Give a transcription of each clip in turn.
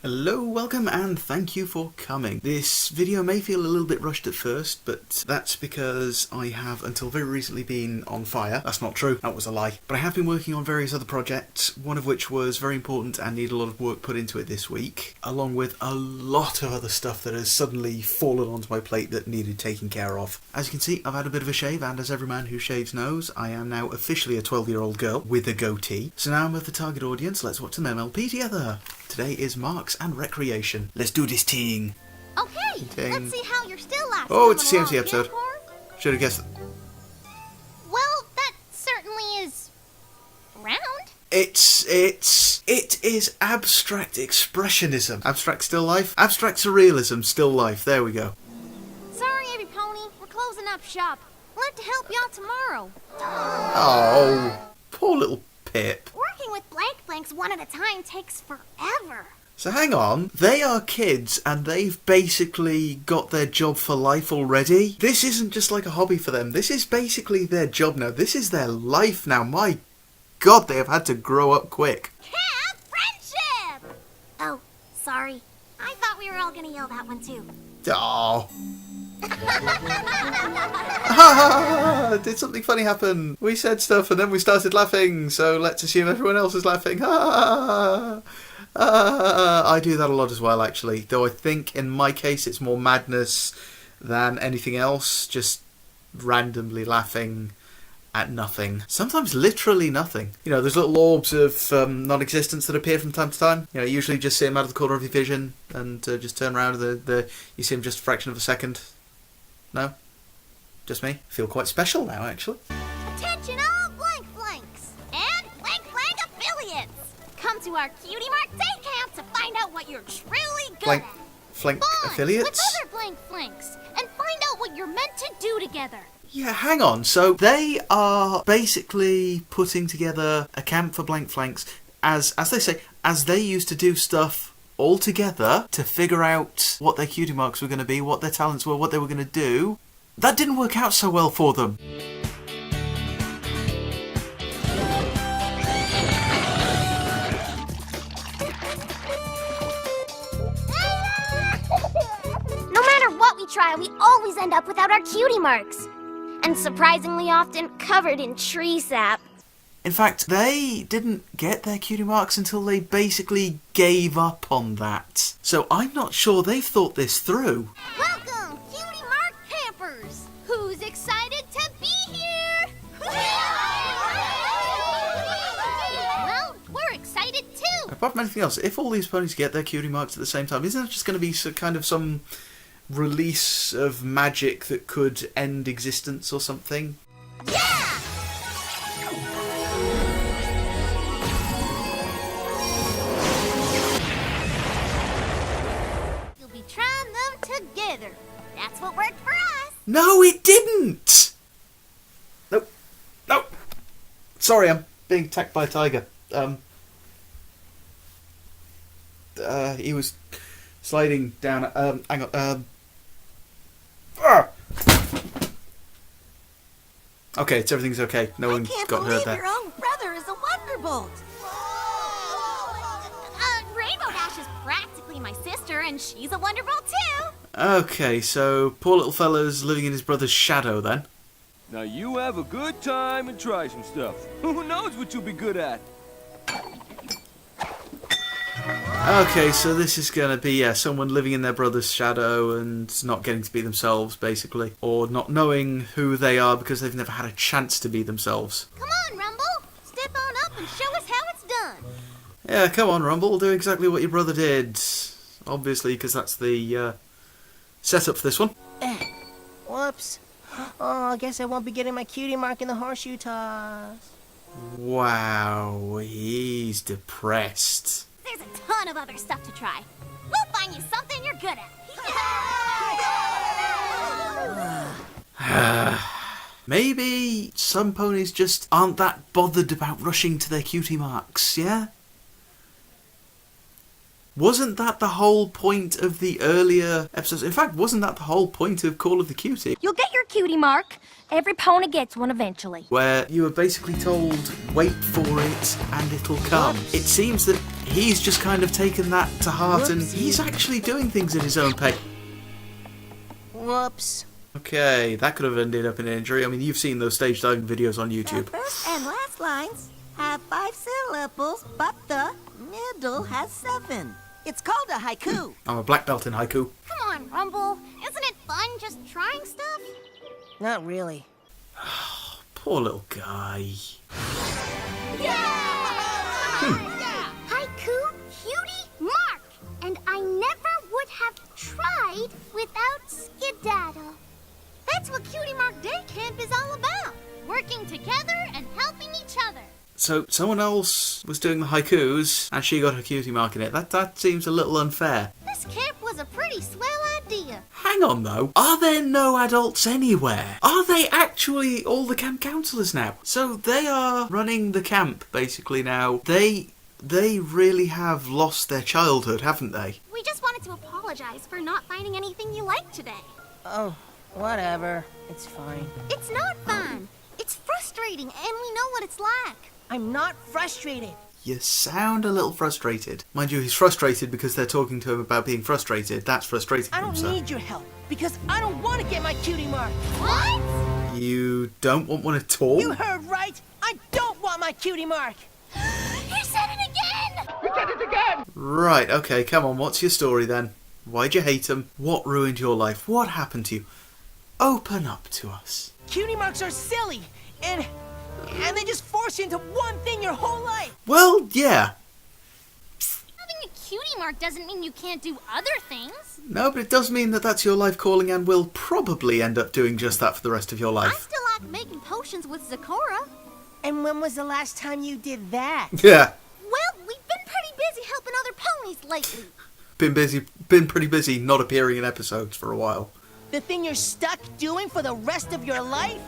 Hello, welcome, and thank you for coming. This video may feel a little bit rushed at first, but that's because I have until very recently been on fire. That's not true, that was a lie. But I have been working on various other projects, one of which was very important and needed a lot of work put into it this week, along with a lot of other stuff that has suddenly fallen onto my plate that needed taking care of. As you can see, I've had a bit of a shave, and as every man who shaves knows, I am now officially a 12-year-old girl with a goatee. So now I'm with the target audience, let's watch some MLP together. Today is Marks and Recreation. Let's do this thing. Okay, let's see how you're still last. Oh, it's a CMC episode. Should have guessed it. Well, that certainly is round. It is abstract expressionism. Abstract still life? Abstract surrealism still life. There we go. Sorry, Every Pony. We're closing up shop. We'll have to help you out tomorrow. Oh, poor little Pip. Working with blanks one at a time takes forever. So hang on, they are kids and they've basically got their job for life already? This isn't just like a hobby for them, this is basically their job now, this is their life now, my god, they have had to grow up quick. Have friendship! Oh, sorry. I thought we were all gonna yell that one too. Oh. Did something funny happen? We said stuff and then we started laughing, so let's assume everyone else is laughing. I do that a lot as well, actually, though I think in my case it's more madness than anything else, just randomly laughing at nothing. Sometimes literally nothing. You know, there's little orbs of non-existence that appear from time to time. You know, you usually just see them out of the corner of your vision and just turn around and you see them just a fraction of a second. No? Just me? I feel quite special now, actually. Attention all blanks and blank affiliates! Come to our Cutie Mark Day Camp to find out what you're truly good at. Flank Bond affiliates? with other flanks and find out what you're meant to do together. Yeah, hang on. So they are basically putting together a camp for blank flanks, as they say, as they used to do stuff all together to figure out what their cutie marks were going to be, what their talents were, what they were going to do. That didn't work out so well for them. No matter what we try, we always end up without our cutie marks. And surprisingly often covered in tree sap. In fact, they didn't get their cutie marks until they basically gave up on that. So I'm not sure they've thought this through. Welcome, Cutie Mark campers! Who's excited to be here? Well, we're excited too. Apart from anything else, if all these ponies get their cutie marks at the same time, isn't it just going to be some release of magic that could end existence or something? Yeah! You'll be trying them together. That's what worked for us. No, it didn't! Nope. Nope. Sorry, I'm being attacked by a tiger. He was sliding down. Hang on. Okay, everything's okay. No one got hurt there. Your own brother is a wonderbolt. Rainbow Dash is practically my sister, and she's a wonderbolt too. Okay, so poor little fella's living in his brother's shadow then. Now you have a good time and try some stuff. Who knows what you'll be good at? Okay, so this is going to be, someone living in their brother's shadow and not getting to be themselves, basically. Or not knowing who they are because they've never had a chance to be themselves. Come on, Rumble. Step on up and show us how it's done. Yeah, come on, Rumble. Do exactly what your brother did. Obviously, because that's the setup for this one. Whoops. Oh, I guess I won't be getting my cutie mark in the horseshoe toss. Wow, he's depressed. There's a ton of other stuff to try. We'll find you something you're good at. Maybe some ponies just aren't that bothered about rushing to their cutie marks, yeah? Wasn't that the whole point of the earlier episodes? In fact, wasn't that the whole point of Call of the Cutie? You'll get your cutie mark. Every pony gets one eventually. Where you were basically told, wait for it and it'll come. Whoops. It seems that he's just kind of taken that to heart and he's actually doing things at his own pace. Whoops. Okay, that could have ended up in an injury. I mean, you've seen those stage diving videos on YouTube. The first and last lines have 5 syllables, but the middle has 7. It's called a haiku. I'm a black belt in haiku. Come on, Rumble. Isn't it fun just trying stuff? Not really. Poor little guy. Haiku Cutie Mark. And I never would have tried without Skedaddle. That's what Cutie Mark Day Camp is all about. Working together and helping each other. So someone else was doing the haikus and she got her cutie mark in it. That seems a little unfair. This camp was a pretty swell idea. Hang on though, are there no adults anywhere? Are they actually all the camp counsellors now? So they are running the camp basically now. They really have lost their childhood, haven't they? We just wanted to apologize for not finding anything you liked today. Oh, whatever. It's fine. It's not fun. It's frustrating, and we know what it's like. I'm not frustrated. You sound a little frustrated. Mind you, he's frustrated because they're talking to him about being frustrated. That's frustrating I for him, don't sir. need your help because I don't want to get my cutie mark. What? You don't want one at all? You heard right. I don't want my cutie mark. He said it again! Right, okay, come on, what's your story then? Why'd you hate him? What ruined your life? What happened to you? Open up to us. Cutie marks are silly, and they just force you into one thing your whole life. Well, yeah. Having a cutie mark doesn't mean you can't do other things. No, but it does mean that that's your life calling and will probably end up doing just that for the rest of your I life. still like making potions with Zakora. And when was the last time you did that? Yeah. Well, we've been pretty busy helping other ponies lately. Been pretty busy not appearing in episodes for a while. The thing you're stuck doing for the rest of your life?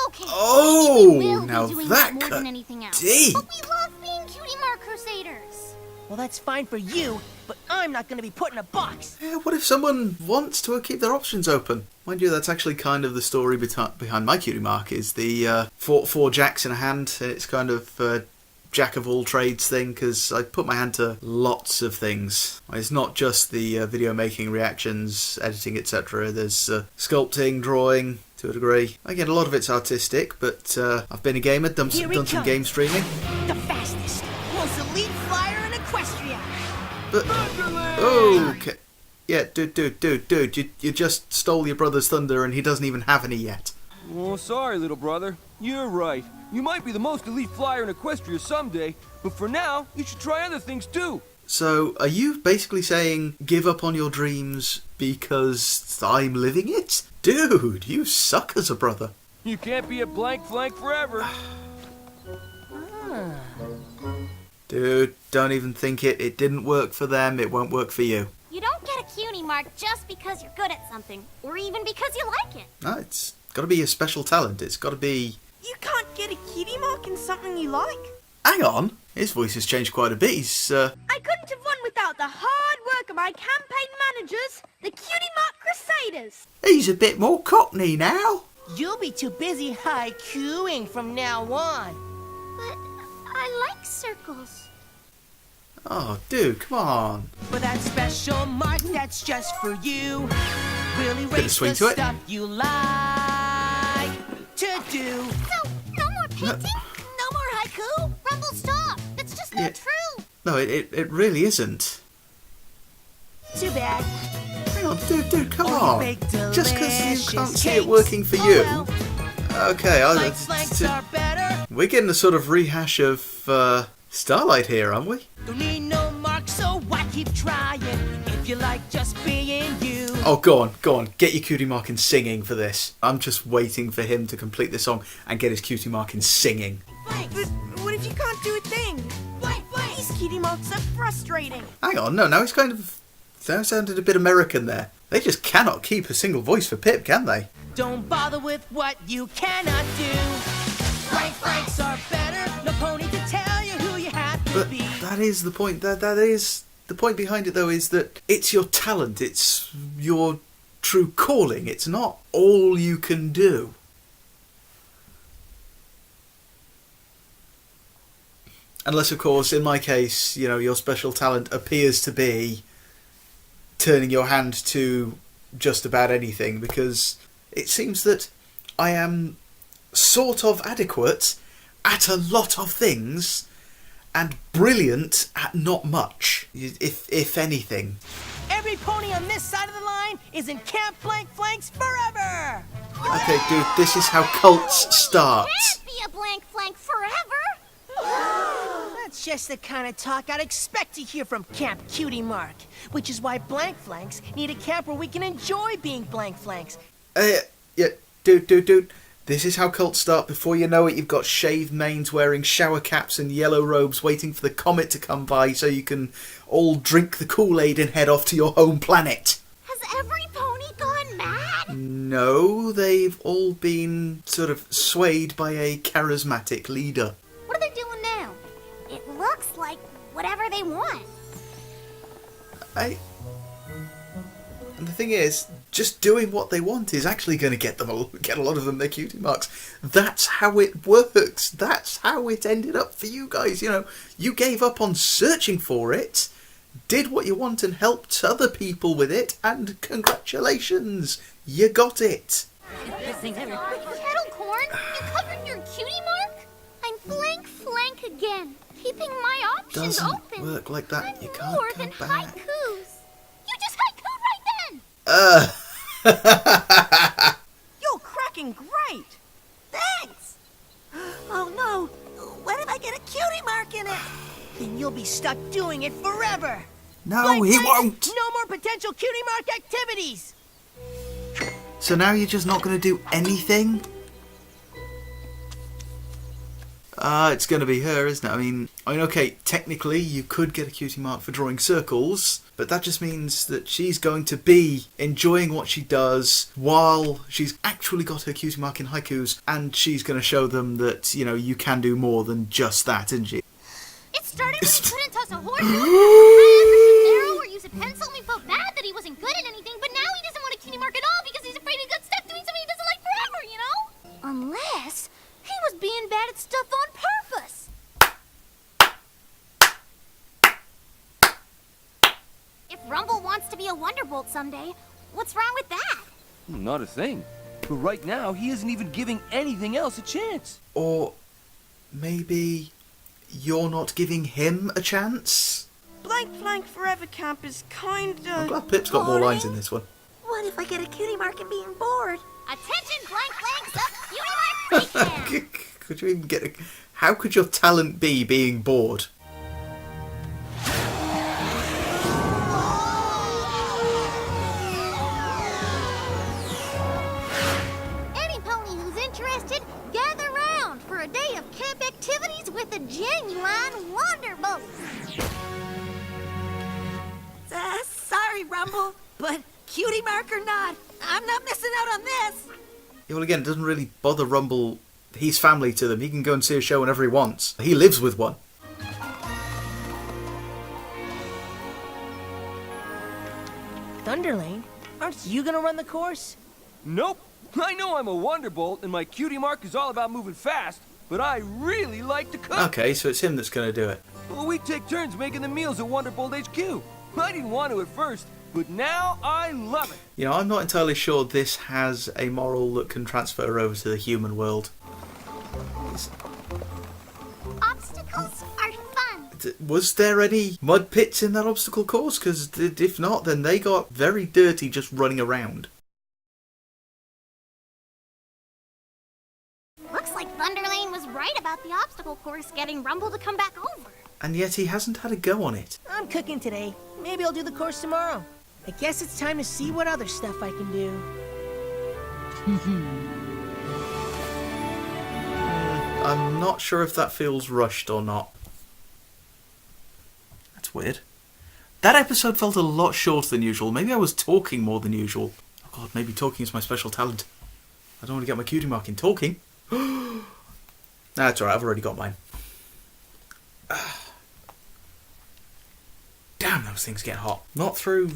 Okay. Oh, maybe we will now be doing that more cut than anything else. deep. But we love being cutie mark crusaders. Well, that's fine for you, but I'm not going to be put in a box. Yeah, what if someone wants to keep their options open? Mind you, that's actually kind of the story behind my cutie mark, is the four jacks in a hand. It's kind of jack of all trades thing, because I put my hand to lots of things. It's not just the video making, reactions, editing, etc. There's sculpting, drawing, to a degree. Again, a lot of it's artistic, but I've been a gamer, done Here he some comes. game streaming. The fastest, most elite flyer in Equestria. But okay, yeah, dude, you just stole your brother's thunder, and he doesn't even have any yet. Oh, sorry, little brother. You're right. You might be the most elite flyer in Equestria someday, but for now, you should try other things too. So, are you basically saying give up on your dreams because I'm living it? Dude, you suck as a brother. You can't be a blank flank forever. Dude, don't even think it. It didn't work for them, it won't work for you. You don't get a cutie mark just because you're good at something, or even because you like it. No, it's got to be a special talent. It's got to be... You can't get a cutie mark in something you like. Hang on, his voice has changed quite a bit. He's, I couldn't have won without the hard work of my campaign managers, the Cutie Mark Crusaders. he's a bit more cockney now. You'll be too busy haiku-ing from now on. But I like circles. Oh, dude, come on. For that special mark that's just for you. Really Bit of rate swing the to it. stuff you like to do. So, no more painting? No more haiku? Rumble, stop! That's just Yeah. not true! No, it really isn't. Too bad. Hang on, dude, come Oh, you on. bake Just because you delicious can't see it cakes. working for Oh, you. well. Okay, Like flanks are better. we're getting a sort of rehash of Starlight here, aren't we? Don't need no mark, so why keep trying? If you like just being you. Oh, go on. Get your cutie mark in singing for this. I'm just waiting for him to complete the song and get his cutie mark in singing. But what if you can't do a thing? These cutie marks are frustrating. Hang on, no, now he's kind of sounded a bit American there. They just cannot keep a single voice for Pip, can they? Don't bother with what you cannot do. Flanks are better. No pony to tell you who you have to But be. that is the point. That is The point behind it, though, is that it's your talent. It's your true calling. It's not all you can do. Unless, of course, in my case, you know, your special talent appears to be turning your hand to just about anything, because it seems that I am sort of adequate at a lot of things and brilliant at not much, if anything. Every pony on this side of the line is in Camp Blank Flanks forever! Okay, dude, this is how cults start. Can't be a blank flank forever. That's just the kind of talk I'd expect to hear from Camp Cutie Mark, which is why Blank Flanks need a camp where we can enjoy being Blank Flanks. Yeah, dude. This is how cults start. Before you know it, you've got shaved manes wearing shower caps and yellow robes waiting for the comet to come by so you can all drink the Kool-Aid and head off to your home planet. Has every pony gone mad? No, they've all been sort of swayed by a charismatic leader. What are they doing now? It looks like whatever they want. And the thing is, just doing what they want is actually going to get a lot of them their cutie marks. That's how it works. That's how it ended up for you guys. You know, you gave up on searching for it, did what you want and helped other people with it, and congratulations, you got it. Kettlecorn, you covered your cutie mark? I'm blank flank again, keeping my options Doesn't open. work like that. I'm You can't more go than back. haikus. You just haikued right then. You're cracking great! Thanks! Oh no! What if I get a cutie mark in it? Then you'll be stuck doing it forever! No, Blank he Flanks, won't. No more potential cutie mark activities! So now you're just not going to do anything? It's going to be her, isn't it? I mean, okay, technically you could get a cutie mark for drawing circles, but that just means that she's going to be enjoying what she does while she's actually got her cutie mark in haikus, and she's going to show them that, you know, you can do more than just that, isn't she? It started when he couldn't toss a horseshoe, have a arrow, or use a pencil, and we felt bad that he wasn't good at anything, but now he doesn't want a cutie mark at all because he's afraid he got stuck doing something he doesn't like forever, you know? Unless he was being bad at stuff on purpose. If Rumble wants to be a Wonderbolt someday, what's wrong with that? Not a thing. But right now, he isn't even giving anything else a chance. Or maybe you're not giving him a chance? Blank Flank Forever Camp is kinda... I'm glad Pip's got more lines in this one. What if I get a cutie mark and being bored? Attention, blank flanks up, cutie mark breakdown. Could you even get how could your talent be being bored? Any pony who's interested, gather round for a day of camp activities with a genuine Wonderbolt. Sorry, Rumble, but cutie mark or not, I'm not missing out on this. Yeah, well, again, it doesn't really bother Rumble. He's family to them. He can go and see a show whenever he wants. He lives with one. Thunderlane, aren't you gonna run the course? Nope. I know I'm a Wonderbolt, and my cutie mark is all about moving fast, but I really like to cook. Okay, so it's him that's going to do it. Well, we take turns making the meals at Wonderbolt HQ. I didn't want to at first, but now I love it. You know, I'm not entirely sure this has a moral that can transfer over to the human world. Obstacles are fun. Was there any mud pits in that obstacle course? Because if not, then they got very dirty just running around. Looks like Thunderlane was right about the obstacle course getting Rumble to come back over. And yet he hasn't had a go on it. I'm cooking today. Maybe I'll do the course tomorrow. I guess it's time to see what other stuff I can do. I'm not sure if that feels rushed or not. That's weird. That episode felt a lot shorter than usual. Maybe I was talking more than usual. Oh god, maybe talking is my special talent. I don't want to get my cutie mark in talking. That's alright, I've already got mine. Damn, that those things get hot. Not through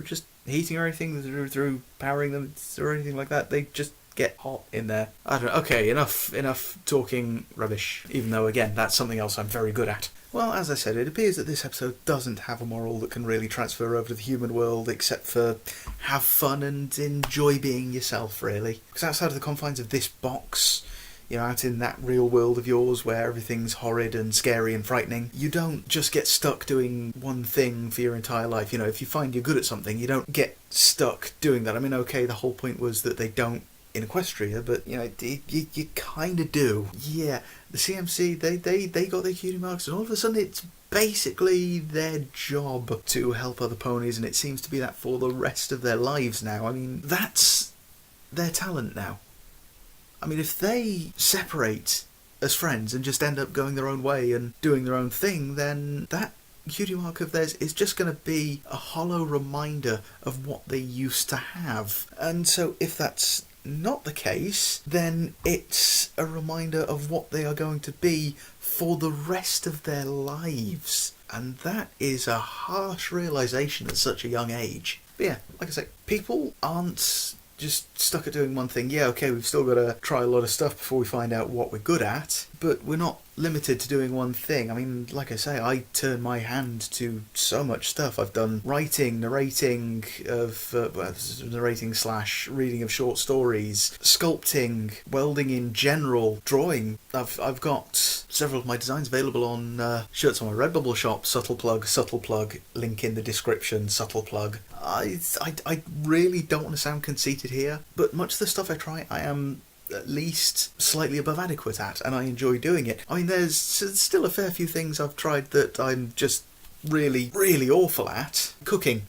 just heating or anything, through powering them or anything like that. They just get hot in there. I don't know. Okay, enough talking rubbish. Even though, again, that's something else I'm very good at. Well, as I said, it appears that this episode doesn't have a moral that can really transfer over to the human world, except for have fun and enjoy being yourself, really. Because outside of the confines of this box, you know, out in that real world of yours where everything's horrid and scary and frightening, you don't just get stuck doing one thing for your entire life. You know, if you find you're good at something, you don't get stuck doing that. I mean, okay, the whole point was that they don't in Equestria, but, you know, you kind of do. Yeah, the CMC, they got their cutie marks, and all of a sudden it's basically their job to help other ponies, and it seems to be that for the rest of their lives now. I mean, that's their talent now. I mean, if they separate as friends and just end up going their own way and doing their own thing, then that cutie mark of theirs is just going to be a hollow reminder of what they used to have. And so if that's not the case, then it's a reminder of what they are going to be for the rest of their lives. And that is a harsh realisation at such a young age. But yeah, like I say, people aren't just stuck at doing one thing. Yeah, okay, we've still got to try a lot of stuff before we find out what we're good at, but we're not limited to doing one thing. I mean, like I say, I turn my hand to so much stuff. I've done writing, narrating / reading of short stories, sculpting, welding in general, drawing. I've got several of my designs available on shirts on my Redbubble shop. Subtle plug, link in the description, subtle plug. I really don't want to sound conceited here, but much of the stuff I try, I am at least slightly above adequate at, and I enjoy doing it. I mean, there's still a fair few things I've tried that I'm just really, really awful at. Cooking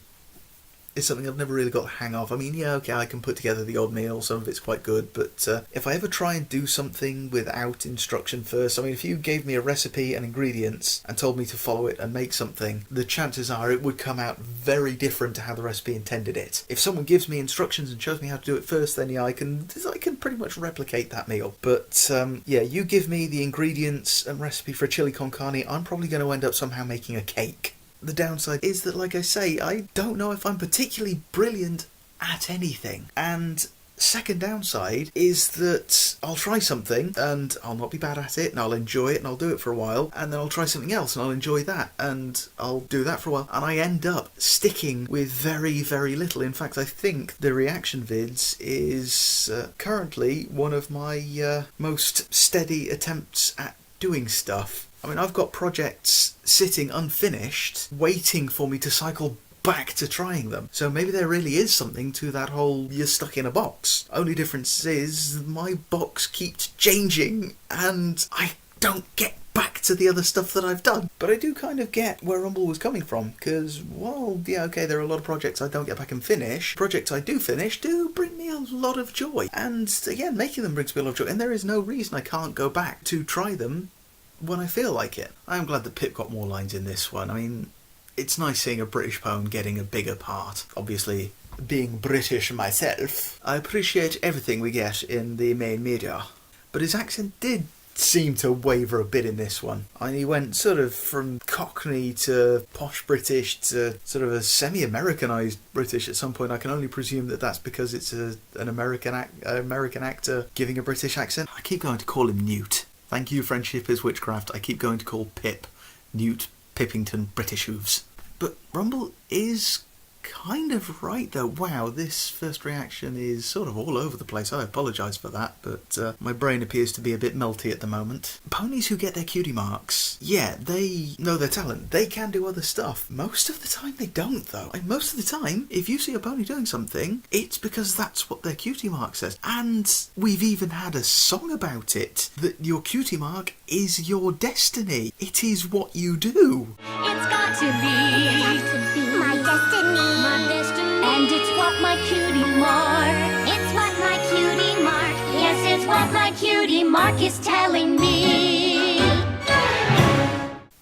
is something I've never really got the hang of. I mean, yeah, okay, I can put together the odd meal, some of it's quite good, but if I ever try and do something without instruction first, I mean, if you gave me a recipe and ingredients and told me to follow it and make something, the chances are it would come out very different to how the recipe intended it. If someone gives me instructions and shows me how to do it first, then yeah, I can pretty much replicate that meal. But yeah, you give me the ingredients and recipe for a chili con carne, I'm probably going to end up somehow making a cake. The downside is that, like I say, I don't know if I'm particularly brilliant at anything. And second downside is that I'll try something and I'll not be bad at it and I'll enjoy it and I'll do it for a while, and then I'll try something else and I'll enjoy that and I'll do that for a while, and I end up sticking with very, very little. In fact, I think the reaction vids is currently one of my most steady attempts at doing stuff. I mean, I've got projects sitting unfinished, waiting for me to cycle back to trying them. So maybe there really is something to that whole you're stuck in a box. Only difference is my box keeps changing and I don't get back to the other stuff that I've done. But I do kind of get where Rumble was coming from, because, well, yeah, okay, there are a lot of projects I don't get back and finish. Projects I do finish do bring me a lot of joy. And again, making them brings me a lot of joy, and there is no reason I can't go back to try them when I feel like it. I am glad that Pip got more lines in this one. I mean, it's nice seeing a British poem getting a bigger part. Obviously, being British myself, I appreciate everything we get in the main media. But his accent did seem to waver a bit in this one. I mean, he went sort of from Cockney to posh British to sort of a semi-Americanised British at some point. I can only presume that that's because it's an American actor giving a British accent. I keep going to call him Newt. Thank you, Friendship is Witchcraft. I keep going to call Pip Newt Pippington British Hooves. But Rumble is kind of right, though. Wow, this first reaction is sort of all over the place. I apologise for that, but my brain appears to be a bit melty at the moment. Ponies who get their cutie marks, yeah, they know their talent. They can do other stuff. Most of the time they don't, though. And most of the time, if you see a pony doing something, it's because that's what their cutie mark says. And we've even had a song about it, that your cutie mark is your destiny. It is what you do. It's got to be my destiny. My destiny. And it's what my cutie mark. It's what my cutie mark. Yes, it's what my cutie mark is telling me.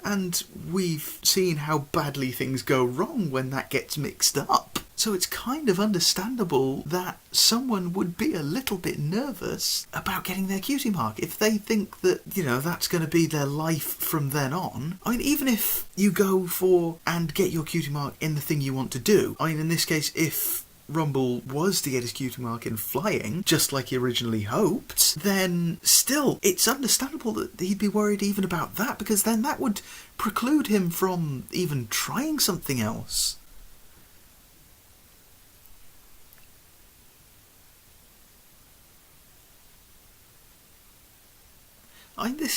And we've seen how badly things go wrong when that gets mixed up. So it's kind of understandable that someone would be a little bit nervous about getting their cutie mark if they think that, that's going to be their life from then on. I mean, even if you go for and get your cutie mark in the thing you want to do, I mean, in this case, if Rumble was to get his cutie mark in flying, just like he originally hoped, then still, it's understandable that he'd be worried even about that, because then that would preclude him from even trying something else.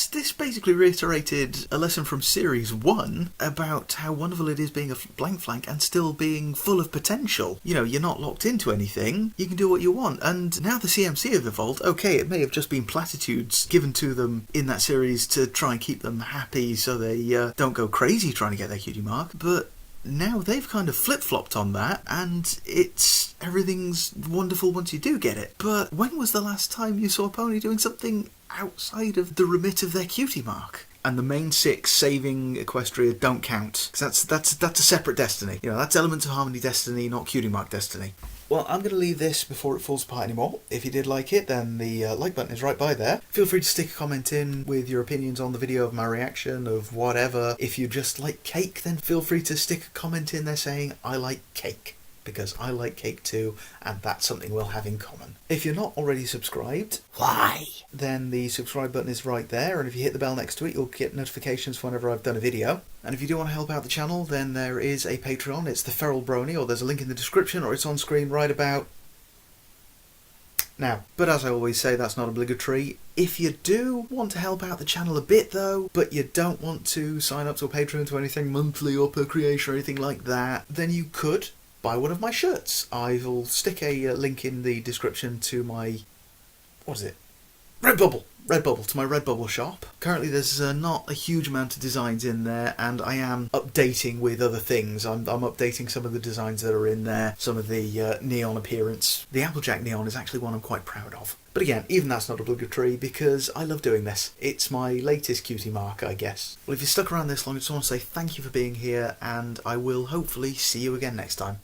This basically reiterated a lesson from Series 1 about how wonderful it is being a blank flank and still being full of potential. You're not locked into anything, you can do what you want. And now the CMC have evolved. Okay, it may have just been platitudes given to them in that series to try and keep them happy so they don't go crazy trying to get their cutie mark, but now they've kind of flip-flopped on that, and everything's wonderful once you do get it. But when was the last time you saw a pony doing something outside of the remit of their cutie mark? And the main 6 saving Equestria don't count, because that's a separate destiny. That's Elements of Harmony destiny, not cutie mark destiny. Well, I'm going to leave this before it falls apart anymore. If you did like it, then the like button is right by there. Feel free to stick a comment in with your opinions on the video, of my reaction, of whatever. If you just like cake, then feel free to stick a comment in there saying, I like cake, because I like cake too, and that's something we'll have in common. If you're not already subscribed, why? Then the subscribe button is right there, and if you hit the bell next to it, you'll get notifications whenever I've done a video. And if you do want to help out the channel, then there is a Patreon. It's the Feral Brony, or there's a link in the description, or it's on screen right about now. But as I always say, that's not obligatory. If you do want to help out the channel a bit though, but you don't want to sign up to a Patreon to anything monthly or per creation or anything like that, then you could buy one of my shirts. I will stick a link in the description to my, Redbubble, to my Redbubble shop. Currently there's not a huge amount of designs in there, and I am updating with other things. I'm updating some of the designs that are in there, some of the neon appearance. The Applejack neon is actually one I'm quite proud of. But again, even that's not obligatory, because I love doing this. It's my latest cutie mark, I guess. Well, if you stuck around this long, I just want to say thank you for being here, and I will hopefully see you again next time.